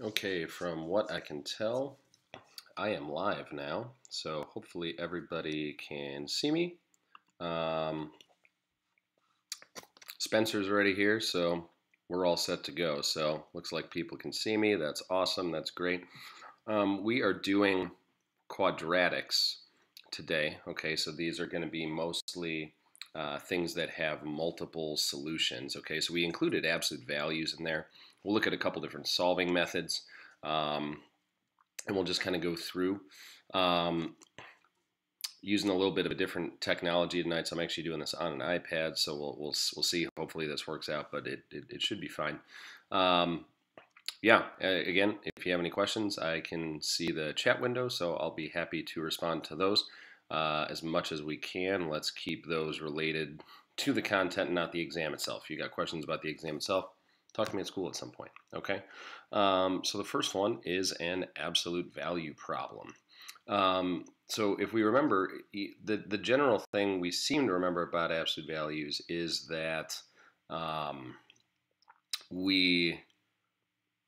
Okay, from what I can tell, I am live now, so hopefully everybody can see me. Um, Spencer's already here, so we're all set to go. So looks like people can see me. That's awesome. That's great. We are doing quadratics today. Okay, so these are going to be mostly things that have multiple solutions. Okay, so we included absolute values in there. We'll look at a couple different solving methods, and we'll just kind of go through. Um, Using a little bit of a different technology tonight, so I'm actually doing this on an iPad. So we'll see. Hopefully this works out, but it should be fine. Yeah, again, if you have any questions, I can see the chat window, so I'll be happy to respond to those as much as we can. Let's keep those related to the content, not the exam itself. If you got questions about the exam itself, talk to me at school at some point, okay? So the first one is an absolute value problem. So if we remember, the general thing we seem to remember about absolute values is that we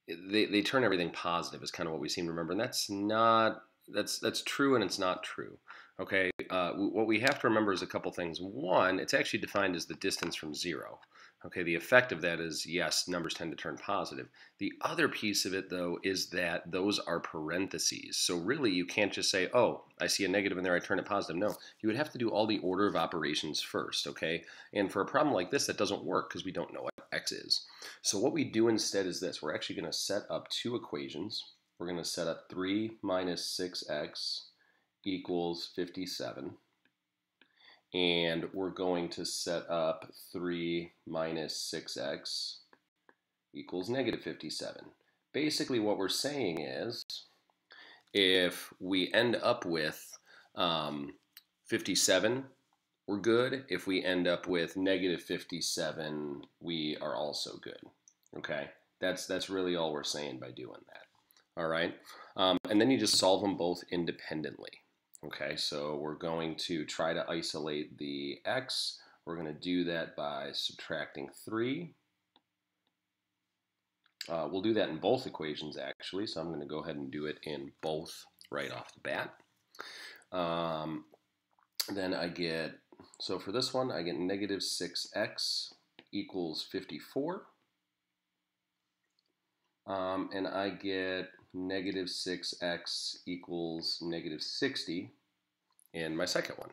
they turn everything positive is kind of what we seem to remember, and that's true and it's not true. Okay, what we have to remember is a couple things. One, it's actually defined as the distance from zero. Okay, the effect of that is, yes, numbers tend to turn positive. The other piece of it, though, is that those are parentheses. So really, you can't just say, oh, I see a negative in there, I turn it positive. No, you would have to do all the order of operations first, okay? And for a problem like this, that doesn't work because we don't know what x is. So what we do instead is this. We're actually going to set up two equations. We're going to set up 3 minus 6x equals 57. And we're going to set up 3 minus 6x equals negative 57. Basically what we're saying is if we end up with 57, we're good. If we end up with negative 57, we are also good. Okay, that's really all we're saying by doing that. All right, and then you just solve them both independently. Okay, so we're going to try to isolate the x. We're going to do that by subtracting 3. We'll do that in both equations, actually, so I'm going to go ahead and do it in both right off the bat. Then I get, so for this one, I get negative 6x equals 54. And I get negative 6x equals negative 60 in my second one.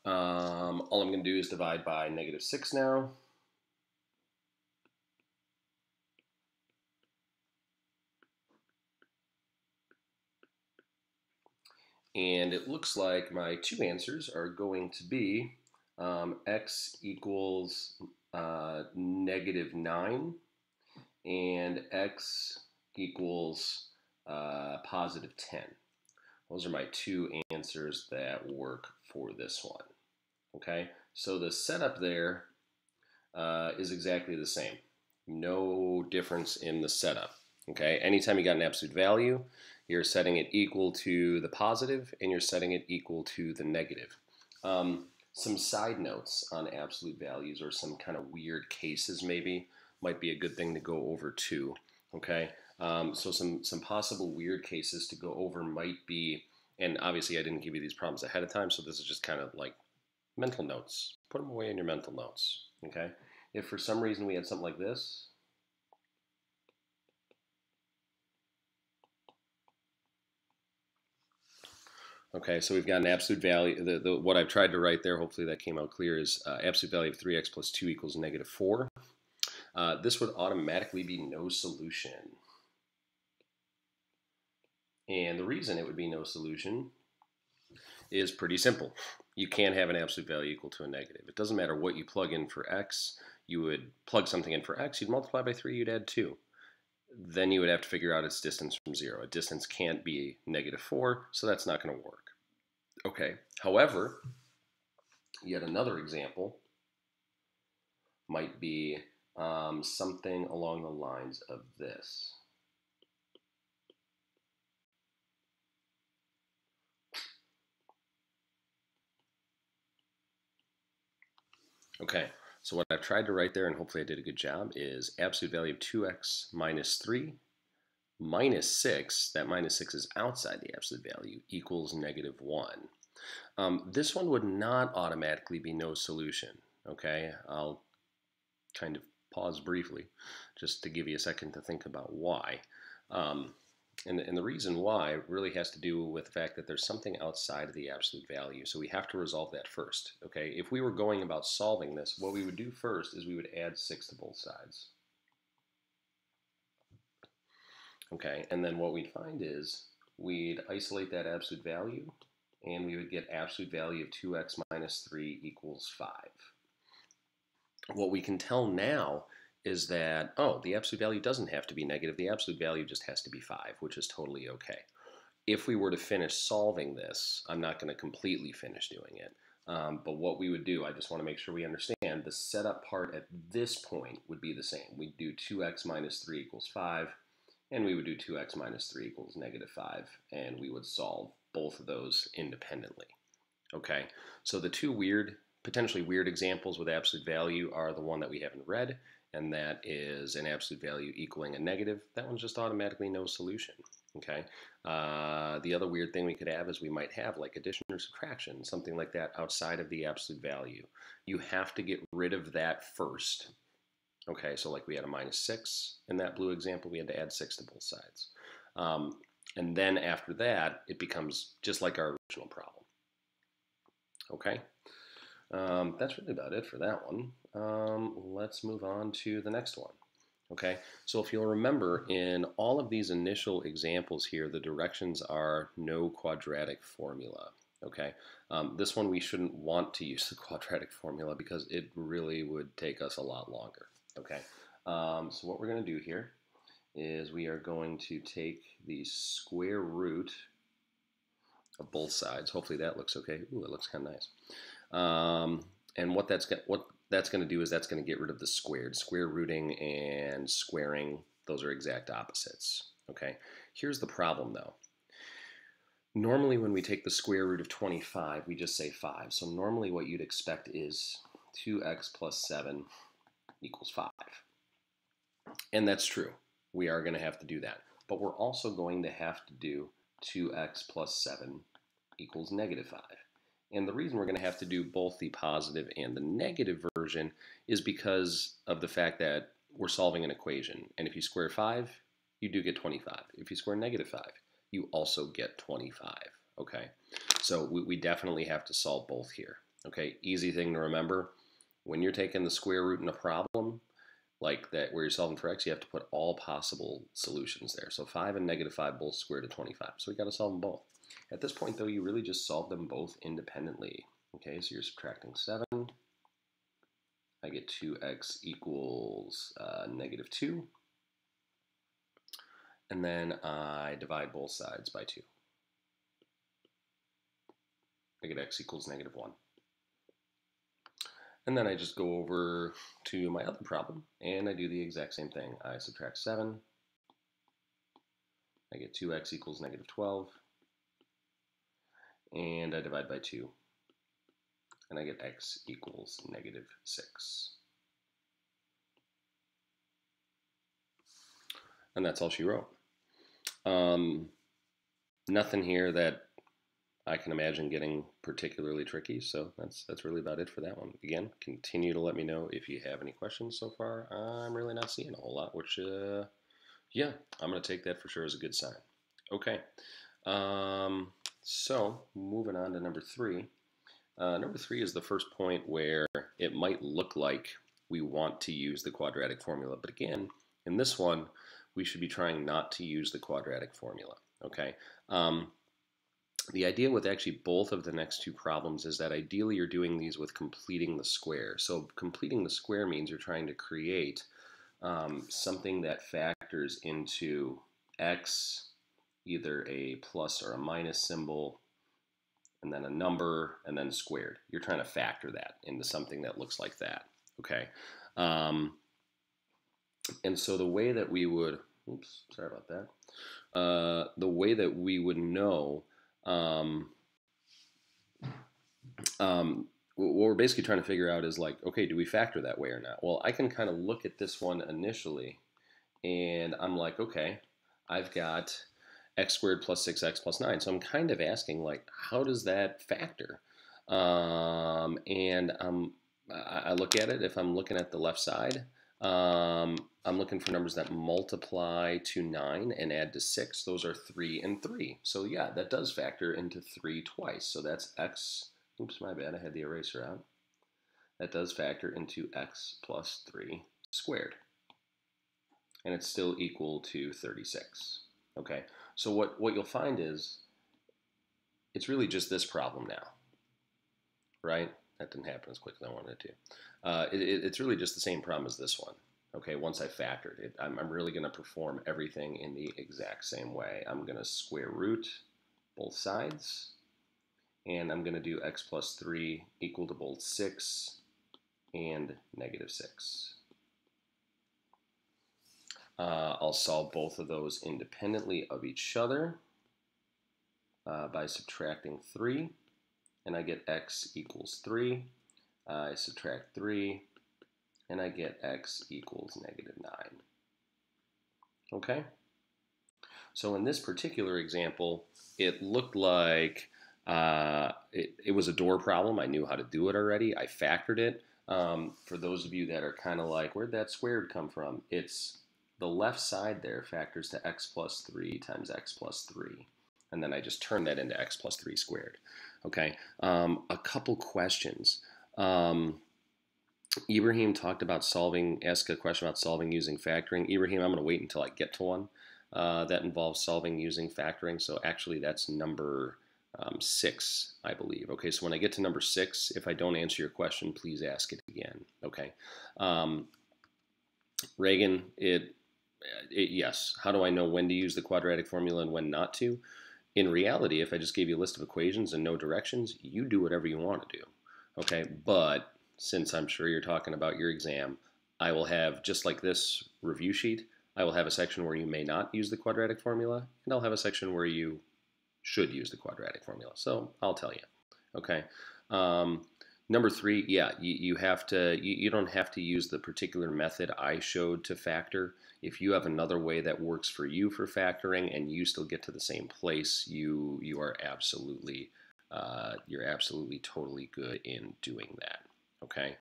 All I'm going to do is divide by negative 6 now. And it looks like my two answers are going to be x equals negative 9 and x equals positive 10. Those are my two answers that work for this one. Okay, so the setup there is exactly the same. No difference in the setup. Okay, anytime you got an absolute value, you're setting it equal to the positive and you're setting it equal to the negative. Some side notes on absolute values or some kind of weird cases maybe might be a good thing to go over too. Okay, so some possible weird cases to go over might be, and obviously I didn't give you these problems ahead of time, so this is just kind of like mental notes. Put them away in your mental notes. Okay, if for some reason we had something like this, okay, so we've got an absolute value. What I've tried to write there, hopefully that came out clear, is absolute value of 3x plus 2 equals negative 4. This would automatically be no solution. And the reason it would be no solution is pretty simple. You can't have an absolute value equal to a negative. It doesn't matter what you plug in for x. You would plug something in for x, you'd multiply by 3, you'd add 2. Then you would have to figure out its distance from 0. A distance can't be negative 4, so that's not going to work. Okay, however, yet another example might be something along the lines of this. Okay, so what I've tried to write there, and hopefully I did a good job, is absolute value of 2x minus 3 minus 6, that minus 6 is outside the absolute value, equals negative 1. This one would not automatically be no solution, okay? I'll kind of pause briefly just to give you a second to think about why. Um, and the reason why really has to do with the fact that there's something outside of the absolute value. So we have to resolve that first, okay? If we were going about solving this, what we would do first is we would add 6 to both sides. Okay, and then what we'd find is we'd isolate that absolute value, and we would get absolute value of 2x minus 3 equals 5. What we can tell now is that, oh, the absolute value doesn't have to be negative. The absolute value just has to be 5, which is totally okay. If we were to finish solving this, I'm not going to completely finish doing it, but what we would do, I just want to make sure we understand, the setup part at this point would be the same. We'd do 2x minus 3 equals 5, and we would do 2x minus 3 equals negative 5, and we would solve both of those independently. Okay, so the two potentially weird examples with absolute value are the one that we have in red, and that is an absolute value equaling a negative. That one's just automatically no solution. Okay, the other weird thing we could have is we might have like addition or subtraction, something like that outside of the absolute value. You have to get rid of that first. Okay, so like we had a minus 6 in that blue example, we had to add 6 to both sides. And then after that, it becomes just like our original problem. Okay, that's really about it for that one. Let's move on to the next one. Okay, so if you'll remember, in all of these initial examples here, the directions are no quadratic formula. Okay, this one we shouldn't want to use the quadratic formula because it really would take us a lot longer. Okay, so what we're going to do here is we are going to take the square root of both sides. Hopefully that looks okay. Ooh, it looks kind of nice. And what that's going to do is that's going to get rid of the squared. Square rooting and squaring, those are exact opposites. Okay. Here's the problem though. Normally when we take the square root of 25, we just say 5. So normally what you'd expect is 2x plus 7 equals 5. And that's true. We are going to have to do that. But we're also going to have to do 2x plus 7 equals negative 5. And the reason we're going to have to do both the positive and the negative version is because of the fact that we're solving an equation. And if you square 5, you do get 25. If you square negative 5, you also get 25. Okay, so we definitely have to solve both here. Okay, easy thing to remember. When you're taking the square root in a problem like that where you're solving for x, you have to put all possible solutions there. So 5 and negative 5 both square to 25. So we got to solve them both. At this point, though, you really just solve them both independently. Okay, so you're subtracting 7. I get 2x equals negative 2. And then I divide both sides by 2. I get x equals negative 1. And then I just go over to my other problem, and I do the exact same thing. I subtract 7. I get 2x equals negative 12. And I divide by 2. And I get x equals negative 6. And that's all she wrote. Nothing here that I can imagine getting particularly tricky, so that's really about it for that one. Again, continue to let me know if you have any questions so far. I'm really not seeing a whole lot, which, yeah, I'm going to take that for sure as a good sign. Okay, so moving on to number 3. Number 3 is the first point where it might look like we want to use the quadratic formula, but again, in this one, we should be trying not to use the quadratic formula, okay? The idea with actually both of the next two problems is that ideally you're doing these with completing the square. So completing the square means you're trying to create something that factors into x, either a plus or a minus symbol, and then a number, and then squared. You're trying to factor that into something that looks like that, okay? And so the way that we would, oops, sorry about that. The way that we would know what we're basically trying to figure out is like, okay, do we factor that way or not? Well, I can kind of look at this one initially, and I'm like, okay, I've got x squared plus 6x plus 9. So I'm kind of asking, like, how does that factor? And I look at it, if I'm looking at the left side, I'm looking for numbers that multiply to 9 and add to 6. Those are 3 and 3. So yeah, that does factor into 3 twice. So that's x, oops, my bad, I had the eraser out. That does factor into x plus 3 squared. And it's still equal to 36. Okay, so what you'll find is it's really just this problem now, right? That didn't happen as quick as I wanted it to. It's really just the same problem as this one. Okay, once I factored it, I'm really going to perform everything in the exact same way. I'm going to square root both sides, and I'm going to do x plus 3 equal to both 6 and negative 6. I'll solve both of those independently of each other by subtracting 3, and I get x equals 3. I subtract 3, and I get x equals negative 9. Okay? So in this particular example, it looked like it was a door problem. I knew how to do it already. I factored it. For those of you that are kind of like, where'd that squared come from? It's the left side there factors to x plus 3 times x plus 3. And then I just turn that into x plus 3 squared. Okay, a couple questions. Ibrahim talked about asked a question about solving using factoring. Ibrahim, I'm going to wait until I get to one that involves solving using factoring. So actually that's number 6, I believe. Okay, so when I get to number 6, if I don't answer your question, please ask it again. Okay. Reagan, yes. How do I know when to use the quadratic formula and when not to? In reality, if I just gave you a list of equations and no directions, you do whatever you want to do. Okay, but since I'm sure you're talking about your exam, I will have, just like this review sheet, I will have a section where you may not use the quadratic formula, and I'll have a section where you should use the quadratic formula. So I'll tell you. Okay. Number 3, yeah, you don't have to use the particular method I showed to factor. If you have another way that works for you for factoring and you still get to the same place, you are absolutely totally good in doing that. Okay.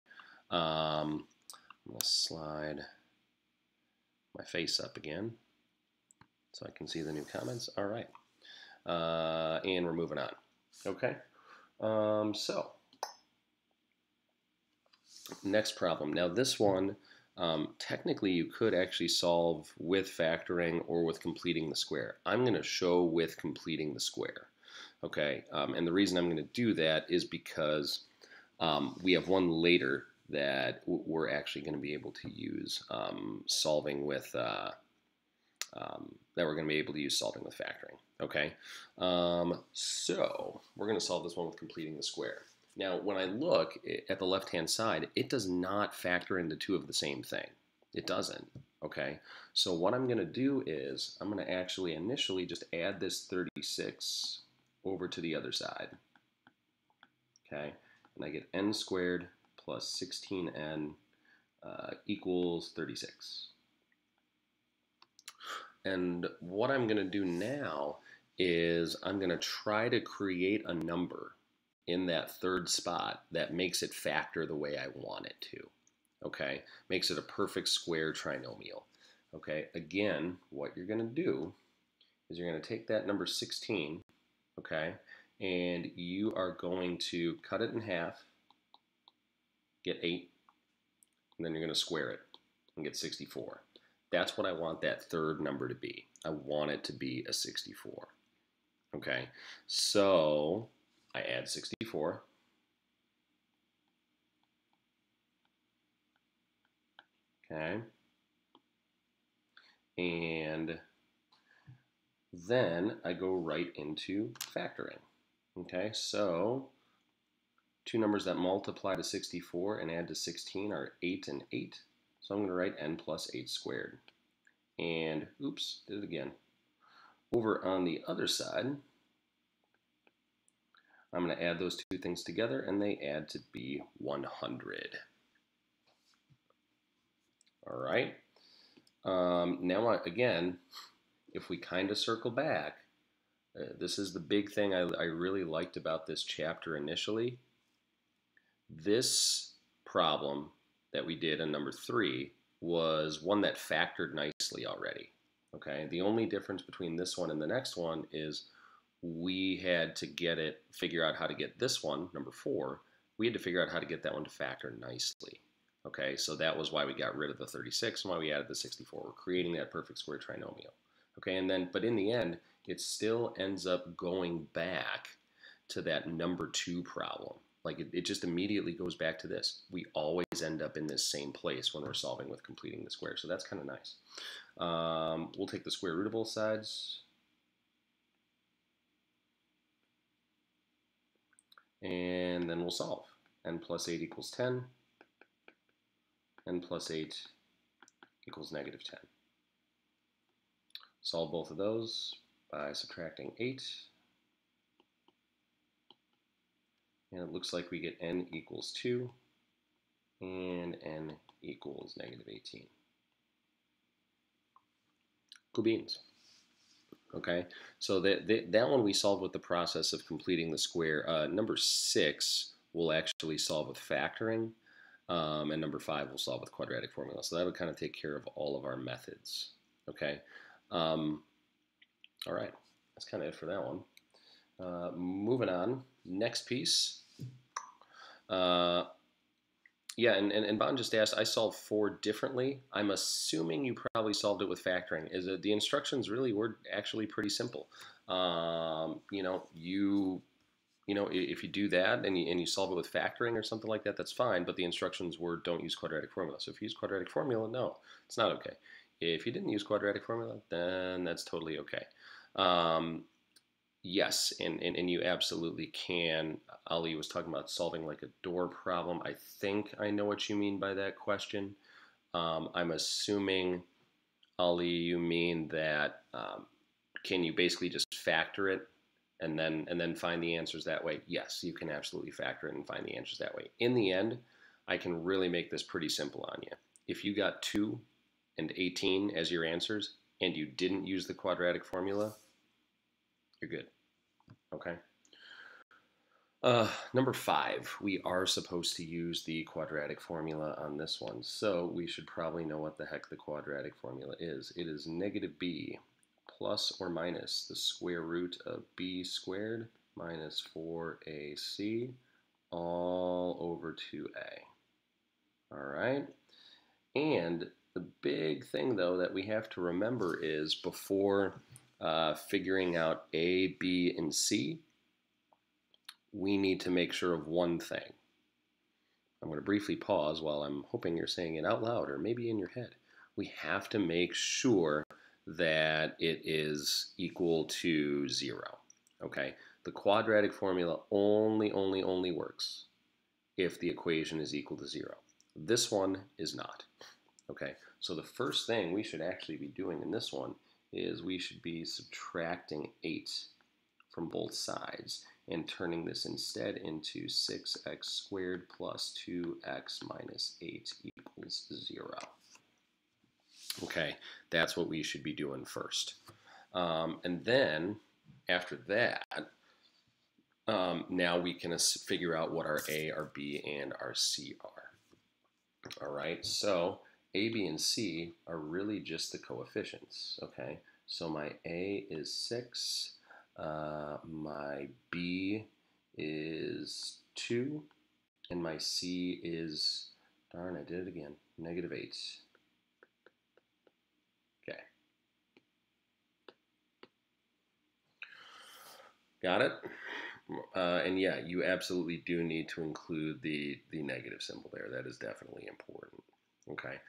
I'm gonna slide my face up again so I can see the new comments. All right. And we're moving on. Okay. So next problem. Now this one, technically you could actually solve with factoring or with completing the square. I'm going to show with completing the square. Okay, and the reason I'm going to do that is because we have one later that we're actually going to be able to use solving with solving with factoring. Okay, so we're going to solve this one with completing the square. Now, when I look at the left-hand side, it does not factor into 2 of the same thing. It doesn't, okay? So what I'm going to do is I'm going to actually initially just add this 36 over to the other side, okay? And I get n squared plus 16n equals 36. And what I'm going to do now is I'm going to try to create a number in that third spot that makes it factor the way I want it to. Okay, makes it a perfect square trinomial. Okay, again, what you're going to do is you're going to take that number 16, okay, and you are going to cut it in half, get 8, and then you're going to square it and get 64. That's what I want that third number to be. I want it to be a 64. Okay, so I add 64. Okay. And then I go right into factoring. Okay, so 2 numbers that multiply to 64 and add to 16 are 8 and 8. So I'm going to write n plus 8 squared. And, oops, did it again. Over on the other side, I'm going to add those two things together, and they add to be 100. All right. Now, again, if we kind of circle back, this is the big thing I really liked about this chapter initially. This problem that we did in number 3 was one that factored nicely already. Okay, the only difference between this one and the next one is we had to figure out how to get this one, number 4, we had to figure out how to get that one to factor nicely. Okay, so that was why we got rid of the 36 and why we added the 64. We're creating that perfect square trinomial. Okay, and then, but in the end, it still ends up going back to that number 2 problem. Like it just immediately goes back to this. We always end up in this same place when we're solving with completing the square. So that's kind of nice. We'll take the square root of both sides. And then we'll solve. N plus 8 equals 10. N plus 8 equals negative 10. Solve both of those by subtracting 8. And it looks like we get n equals 2 and n equals negative 18. Cool beans. Okay, so that one we solved with the process of completing the square. Number 6 we'll actually solve with factoring, and number 5 we'll solve with quadratic formula. So that would kind of take care of all of our methods. Okay, all right, that's kind of it for that one. Moving on, next piece. Yeah, and Bon just asked, I solved 4 differently. I'm assuming you probably solved it with factoring. Is it the instructions really were actually pretty simple? If you do that and you solve it with factoring or something like that, that's fine. But the instructions were don't use quadratic formula. So if you use quadratic formula, no, it's not okay. If you didn't use quadratic formula, then that's totally okay. Yes, and you absolutely can. Ali was talking about solving like a door problem. I think I know what you mean by that question. I'm assuming, Ali, you mean that can you basically just factor it and then find the answers that way? Yes, you can absolutely factor it and find the answers that way. In the end, I can really make this pretty simple on you. If you got 2 and 18 as your answers and you didn't use the quadratic formula, you're good. Okay. Number 5, we are supposed to use the quadratic formula on this one, so we should probably know what the heck the quadratic formula is. It is negative b plus or minus the square root of b squared minus 4ac all over 2a. All right, and the big thing, though, that we have to remember is before figuring out a, b, and c, we need to make sure of one thing. I'm going to briefly pause while I'm hoping you're saying it out loud or maybe in your head. We have to make sure that it is equal to 0. Okay? The quadratic formula only works if the equation is equal to 0. This one is not. Okay? So the first thing we should actually be doing in this one is we should be subtracting 8 from both sides and turning this instead into 6x squared plus 2x minus 8 equals 0. Okay, that's what we should be doing first. And then after that, now we can figure out what our a, our b, and our c are. All right, so a, b, and c are really just the coefficients. Okay, so my a is 6. My b is 2, and my c is, darn, I did it again, negative 8. Okay. Got it? And yeah, you absolutely do need to include the negative symbol there. That is definitely important. Okay.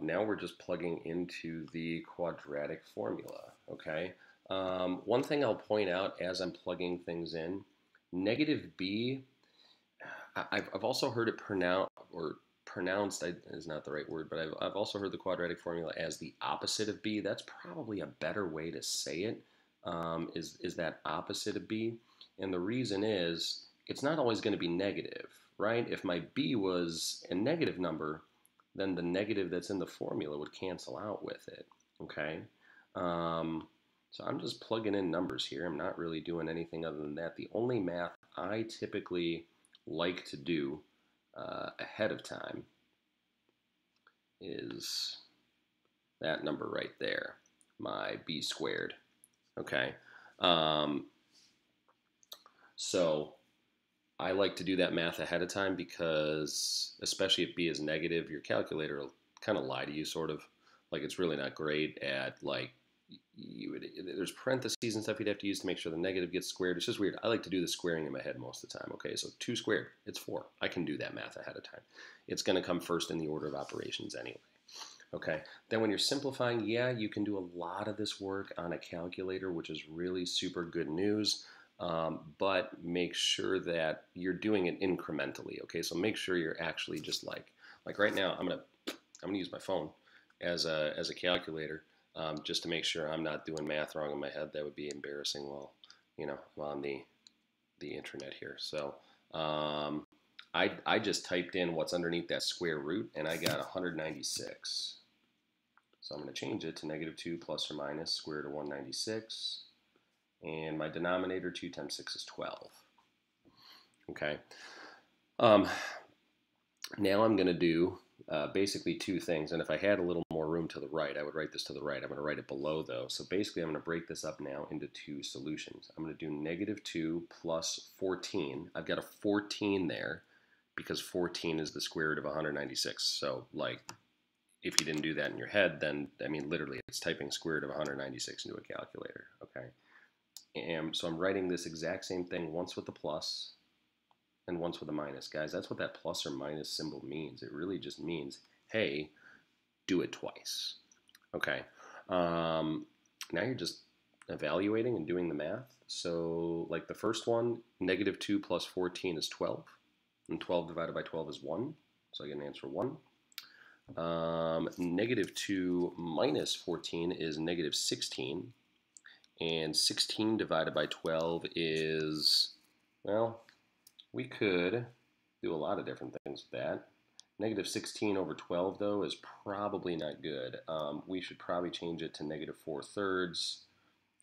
Now we're just plugging into the quadratic formula. Okay. One thing I'll point out as I'm plugging things in, negative b, I've also heard it pronounced is not the right word, but I've also heard the quadratic formula as the opposite of b. That's probably a better way to say it. Is that opposite of b? And the reason is it's not always going to be negative, right? If my b was a negative number, then the negative that's in the formula would cancel out with it, okay? Um, so I'm just plugging in numbers here. I'm not really doing anything other than that. The only math I typically like to do ahead of time is that number right there, my b squared, okay? Um, so I like to do that math ahead of time because, especially if b is negative, your calculator will kind of lie to you, sort of. Like, it's really not great at, like, there's parentheses and stuff you'd have to use to make sure the negative gets squared. It's just weird. I like to do the squaring in my head most of the time. Okay, so 2 squared, it's 4. I can do that math ahead of time. It's going to come first in the order of operations anyway. Okay, then when you're simplifying, yeah, you can do a lot of this work on a calculator, which is really super good news. But make sure that you're doing it incrementally. Okay, so make sure you're actually just like right now. I'm gonna use my phone as a calculator, just to make sure I'm not doing math wrong in my head. That would be embarrassing while I'm on the internet here. So I just typed in what's underneath that square root, and I got 196. So I'm going to change it to -2 plus or minus square root of 196. And my denominator, 2 times 6 is 12. Okay. Now I'm going to do basically 2 things. And if I had a little more room to the right, I would write this to the right. I'm going to write it below, though. So basically, I'm going to break this up now into 2 solutions. I'm going to do -2 plus 14. I've got a 14 there because 14 is the square root of 196. So, like, if you didn't do that in your head, then, I mean, literally, it's typing square root of 196 into a calculator, okay? And so I'm writing this exact same thing once with the plus and once with a minus. Guys, that's what that plus or minus symbol means. It really just means, hey, do it twice, okay? Now you're just evaluating and doing the math. So, like the first one, -2 plus 14 is 12, and 12 divided by 12 is 1, so I get an answer 1. -2 minus 14 is -16. And 16 divided by 12 is, well, we could do a lot of different things with that. -16 over 12, though, is probably not good. We should probably change it to -4/3,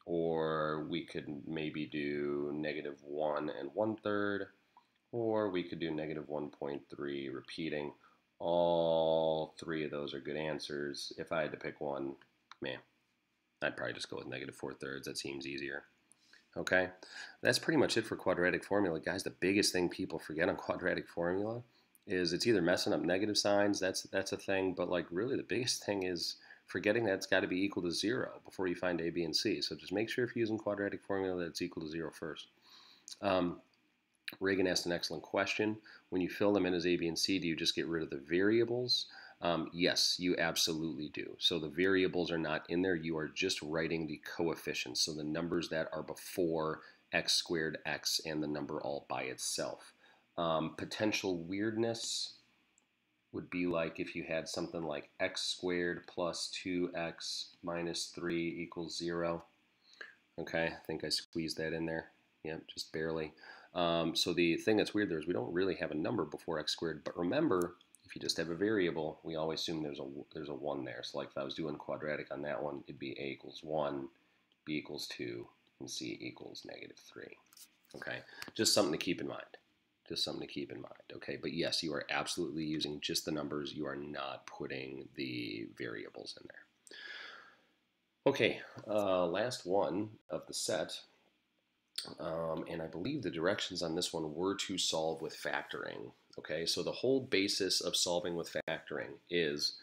or we could maybe do -1 and 1/3, or we could do -1.3 repeating. All 3 of those are good answers. If I had to pick one, man, I'd probably just go with -4/3. That seems easier. Okay, that's pretty much it for quadratic formula, guys. The biggest thing people forget on quadratic formula is it's either messing up negative signs. That's a thing, but like really the biggest thing is forgetting that it's got to be equal to 0 before you find a, b, and c. So just make sure if you're using quadratic formula that it's equal to 0 first. Reagan asked an excellent question. When you fill them in as a, b, and c, do you just get rid of the variables? Yes, you absolutely do. So the variables are not in there. You are just writing the coefficients, so the numbers that are before x squared, x, and the number all by itself. Potential weirdness would be like if you had something like x squared plus 2x minus 3 equals 0. Okay, I think I squeezed that in there. Yep, just barely. So the thing that's weird there is we don't really have a number before x squared, but remember, if you just have a variable, we always assume there's a 1 there. So like if I was doing quadratic on that one, it'd be a equals 1, b equals 2, and c equals -3. Okay, just something to keep in mind. Just something to keep in mind. Okay, but yes, you are absolutely using just the numbers. You are not putting the variables in there. Okay, last one of the set. And I believe the directions on this one were to solve with factoring. Okay, so the whole basis of solving with factoring is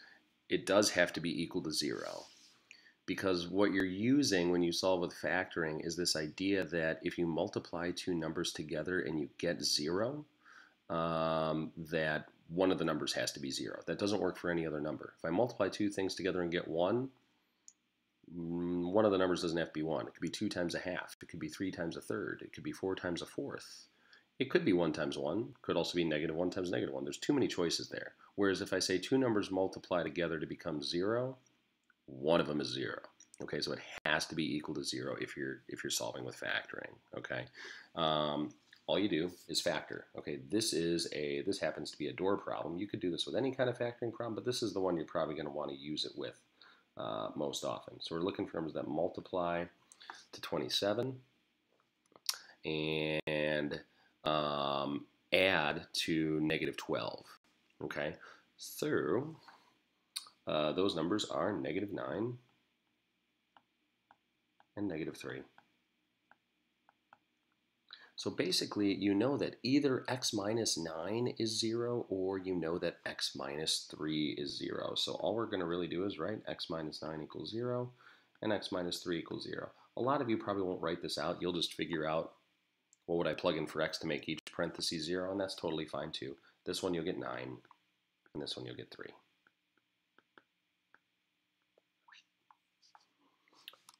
it does have to be equal to 0. Because what you're using when you solve with factoring is this idea that if you multiply 2 numbers together and you get 0, that one of the numbers has to be 0. That doesn't work for any other number. If I multiply 2 things together and get 1, one of the numbers doesn't have to be 1. It could be 2 times a half. It could be 3 times a third. It could be 4 times a fourth. It could be 1 times 1. It could also be -1 times -1. There's too many choices there. Whereas if I say 2 numbers multiply together to become 0, one of them is 0. Okay, so it has to be equal to 0 if you're solving with factoring. Okay, all you do is factor. Okay, this happens to be a door problem. You could do this with any kind of factoring problem, but this is the one you're probably going to want to use it with most often. So we're looking for numbers that multiply to 27 and add to negative 12. Okay, so those numbers are negative 9 and negative 3. So basically, you know that either x minus 9 is 0 or you know that x minus 3 is 0. So all we're going to really do is write x minus 9 equals 0 and x minus 3 equals 0. A lot of you probably won't write this out. You'll just figure out what would I plug in for x to make each parenthesis 0, and that's totally fine too. This one you'll get 9, and this one you'll get 3.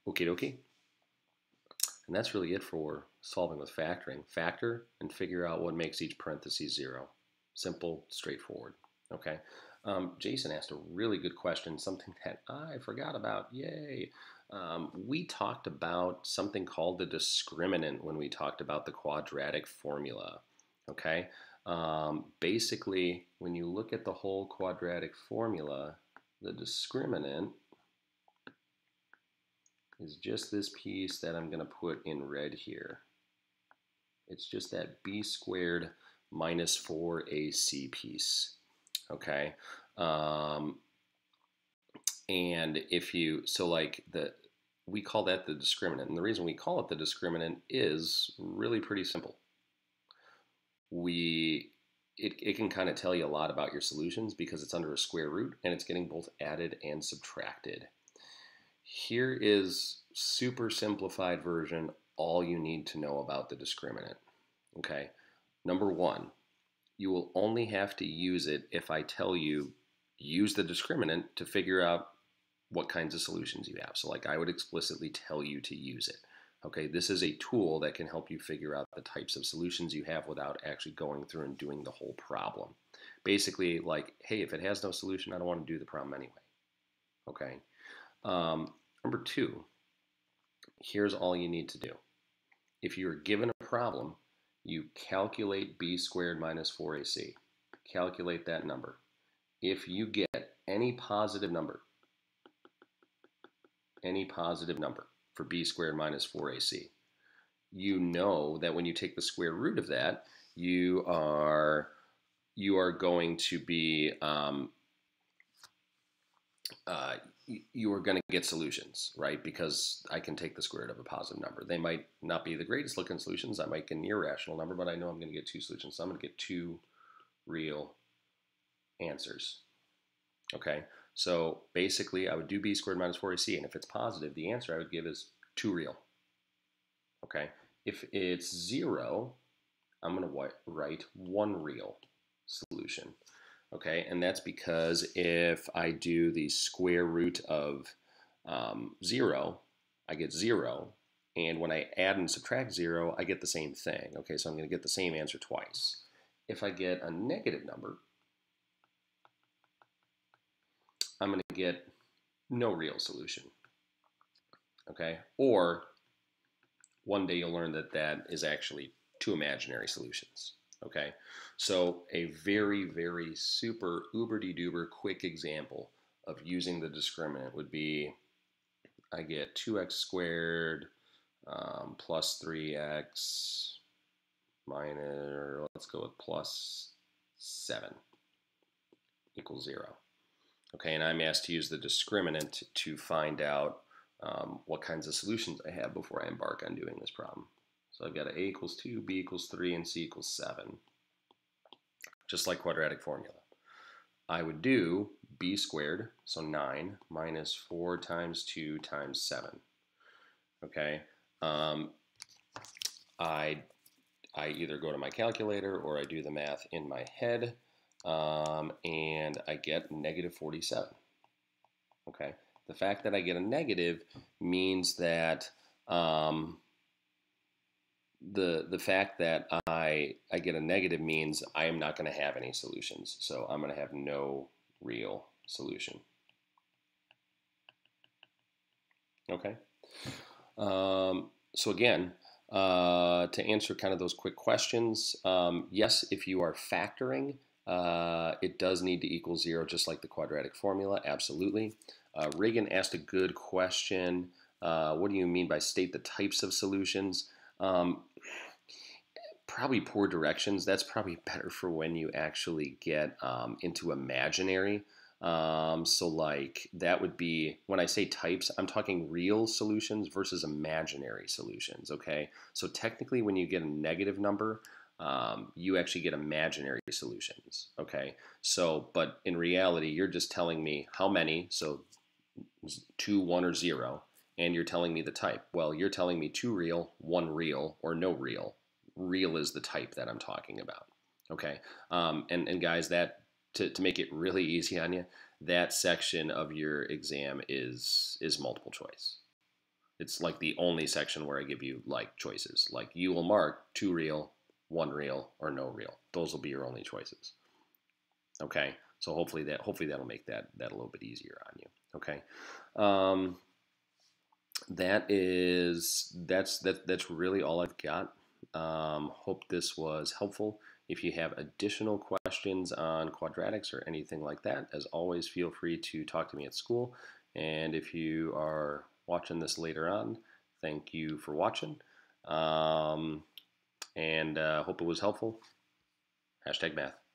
Okie dokie. And that's really it for solving with factoring. Factor and figure out what makes each parenthesis 0. Simple, straightforward. Okay. Jason asked a really good question, something that I forgot about. Yay. We talked about something called the discriminant when we talked about the quadratic formula. Okay. Basically, when you look at the whole quadratic formula, the discriminant is just this piece that I'm going to put in red here. It's just that b squared minus 4ac piece. Okay. And if you, so like we call that the discriminant. And the reason we call it the discriminant is really pretty simple. It can kind of tell you a lot about your solutions because it's under a square root and it's getting both added and subtracted. Here is super simplified version, all you need to know about the discriminant. Okay, number one, you will only have to use it if I tell you use the discriminant to figure out what kinds of solutions you have. So like I would explicitly tell you to use it. Okay, this is a tool that can help you figure out the types of solutions you have without actually going through and doing the whole problem. Basically like, hey, if it has no solution, I don't want to do the problem anyway. Okay. Number two, here's all you need to do. If you're given a problem, you calculate b squared minus 4ac. Calculate that number. If you get any positive number for b squared minus 4ac, you know that when you take the square root of that, you are going to be you are going to get solutions, right? Because I can take the square root of a positive number. They might not be the greatest looking solutions. I might get an irrational number, but I know I'm going to get two solutions. So I'm going to get two real answers. Okay, so basically I would do b squared minus 4ac, and if it's positive, the answer I would give is 2 real. Okay, if it's 0, I'm going to write 1 real solution. Okay, and that's because if I do the square root of 0, I get 0, and when I add and subtract 0, I get the same thing. Okay, so I'm going to get the same answer twice. If I get a negative number, I'm going to get no real solution. Okay, or one day you'll learn that that is actually 2 imaginary solutions. Okay, so a very, very super uber-de-duber quick example of using the discriminant would be I get 2x squared plus 3x minus, let's go with plus 7 equals 0. Okay, and I'm asked to use the discriminant to find out what kinds of solutions I have before I embark on doing this problem. So I've got a equals 2, b equals 3, and c equals 7. Just like quadratic formula. I would do b squared, so 9, minus 4 times 2 times 7. Okay, I either go to my calculator or I do the math in my head, and I get negative 47. Okay, the fact that I get a negative means that the fact that I get a negative means I am not going to have any solutions. So I'm going to have no real solution. Okay. So again, To answer kind of those quick questions, yes, if you are factoring, it does need to equal 0, just like the quadratic formula, absolutely. Reagan asked a good question. What do you mean by state the types of solutions? Probably poor directions. That's probably better for when you actually get into imaginary. So like that would be, when I say types, I'm talking real solutions versus imaginary solutions. Okay, so technically when you get a negative number, you actually get imaginary solutions. Okay, so but in reality you're just telling me how many, so 2, 1, or 0, and you're telling me the type. Well, you're telling me 2 real, 1 real, or no real. Real is the type that I'm talking about. Okay, and guys, that to make it really easy on you, that section of your exam is multiple choice. It's like the only section where I give you like choices. Like you will mark 2 real, 1 real, or no real. Those will be your only choices. Okay, so hopefully that'll make that a little bit easier on you. Okay, um, that's really all I've got. Hope this was helpful. If you have additional questions on quadratics or anything like that, as always, feel free to talk to me at school. And if you are watching this later on, thank you for watching. And hope it was helpful. #math.